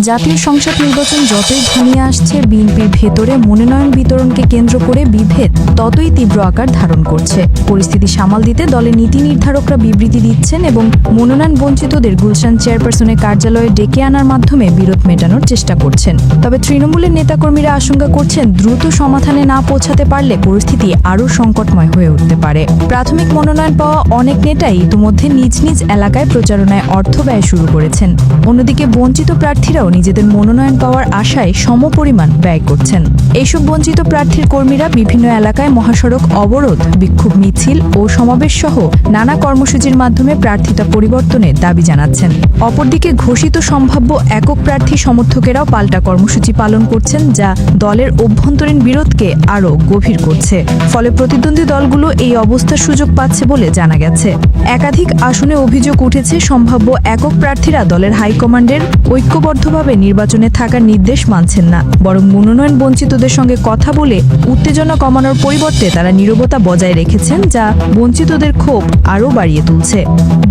জাতীয় সংসদ নির্বাচন যতই ঘনিয়ে আসছে, বিএনপির ভেতরে মনোনয়ন বিতরণকে কেন্দ্র করে বিভেদ ততই তীব্র আকার ধারণ করছে। পরিস্থিতি সামাল দিতে দলের নীতি নির্ধারকরা বিবৃতি দিচ্ছেন এবং মনোনয়ন বঞ্চিতদের গুলশান চেয়ারপারসনের কার্যালয়ে ডেকে আনার মাধ্যমে বিরোধ মেটানোর চেষ্টা করছেন। তবে তৃণমূলের নেতাকর্মীরা আশঙ্কা করছেন, দ্রুত সমাধানে না পৌঁছাতে পারলে পরিস্থিতি আরও সংকটময় হয়ে উঠতে পারে। প্রাথমিক মনোনয়ন পাওয়া অনেক নেতাই ইতিমধ্যে নিজ নিজ এলাকায় প্রচারণায় অর্থ ব্যয় শুরু করেছেন। অন্যদিকে বঞ্চিত প্রার্থীরাও নিজেদের মনোনয়ন পাওয়ার আশায় সমপরিমাণ ব্যয় করছেন। এইসব বঞ্চিত প্রার্থীর কর্মীরা বিভিন্ন এলাকায় মহাসড়ক অবরোধ, বিক্ষোভ মিছিল ও সমাবেশ সহ নানা কর্মসূচির মাধ্যমে প্রার্থিতা পরিবর্তনের দাবি জানাচ্ছেন। অপরদিকে ঘোষিত সম্ভাব্য একক প্রার্থী সমর্থকেরাও পাল্টা কর্মসূচি পালন করছেন, যা দলের অভ্যন্তরীণ বিরোধকে আরও গভীর করছে। ফলে প্রতিদ্বন্দ্বী দলগুলো এই অবস্থার সুযোগ পাচ্ছে বলে জানা গেছে। একাধিক আসনে অভিযোগ উঠেছে, সম্ভাব্য একক প্রার্থীরা দলের হাইকমান্ডের ঐক্যবদ্ধভাবে নির্বাচনে থাকার নির্দেশ মানছেন না, বরং মনোনয়ন বঞ্চিতদের সঙ্গে কথা বলে উত্তেজনা কমানোর পরিবর্তে তারা নীরবতা বজায় রেখেছেন, যা বঞ্চিতদের ক্ষোভ আরও বাড়িয়ে তুলছে।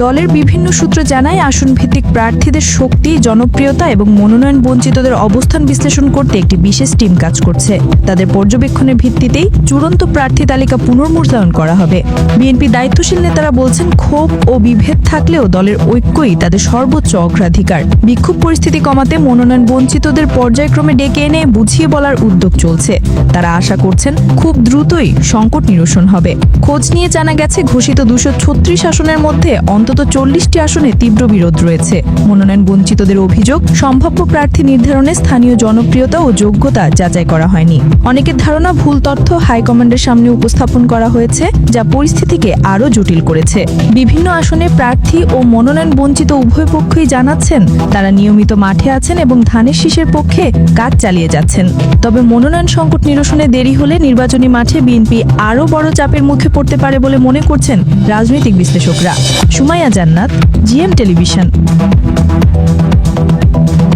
দলের বিভিন্ন সূত্র জানায়, আসনভিত্তিক প্রার্থীদের শক্তি, জনপ্রিয়তা এবং মনোনয়ন বঞ্চিতদের অবস্থান বিশ্লেষণ করতে একটি বিশেষ টিম কাজ করছে। তাদের পর্যবেক্ষণের ভিত্তিতেই চূড়ান্ত প্রার্থী তালিকা পুনর্মূল্যায়ন করা হবে। বিএনপি দায়িত্বশীল নেতারা বলছেন, ক্ষোভ ও বিভেদ থাকলেও দলের ঐক্যই তাদের সর্বোচ্চ অগ্রাধিকার। বিক্ষোভ পরিস্থিতি কমাতে মনোনয়ন বঞ্চিতদের পর্যায়ক্রমে ডেকে এনে বুঝিয়ে বলার উদ্যোগ চলছে। তারা আশা করছেন, খুব দ্রুতই সংকট নিরসন হবে। খোঁজ নিয়ে জানা গেছে, ঘোষিত 236 আসনের মধ্যে অন্তত 40টি আসনে তীব্র বিরোধ রয়েছে। মনোনয়ন বঞ্চিতদের অভিযোগ, সম্ভাব্য প্রার্থী নির্ধারণে স্থানীয় জনপ্রিয়তা ও যোগ্যতা যাচাই করা হয়নি। অনেকের ধারণা, ভুল তথ্য হাইকমান্ডের সামনে উপস্থাপন করা হয়েছে, যা পরিস্থিতিকে আরও জটিল করেছে। বিভিন্ন আসনে প্রার্থী ও মনোনয়ন বঞ্চিত উভয় পক্ষই জানাচ্ছেন, তারা নিয়মিত মাঠে আছেন এবং ধানের শীষের পক্ষে কাজ চালিয়ে যাচ্ছেন। তবে মনোনয়ন সংকট নিরসনে দেরি হলে নির্বাচনী মাঠে বিএনপি আরও বড় চাপের মুখে পড়তে পারে বলে মনে করছেন রাজনৈতিক বিশ্লেষকরা। সুমাইয়া জান্নাত, জিএম টেলিভিশন।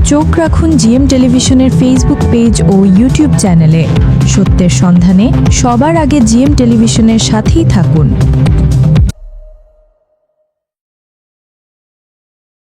চোখ রাখুন জিএম টেলিভিশনের ফেসবুক পেজ ও ইউটিউব চ্যানেলে। সত্যের সন্ধানে সবার আগে জিএম টেলিভিশনের সাথেই থাকুন।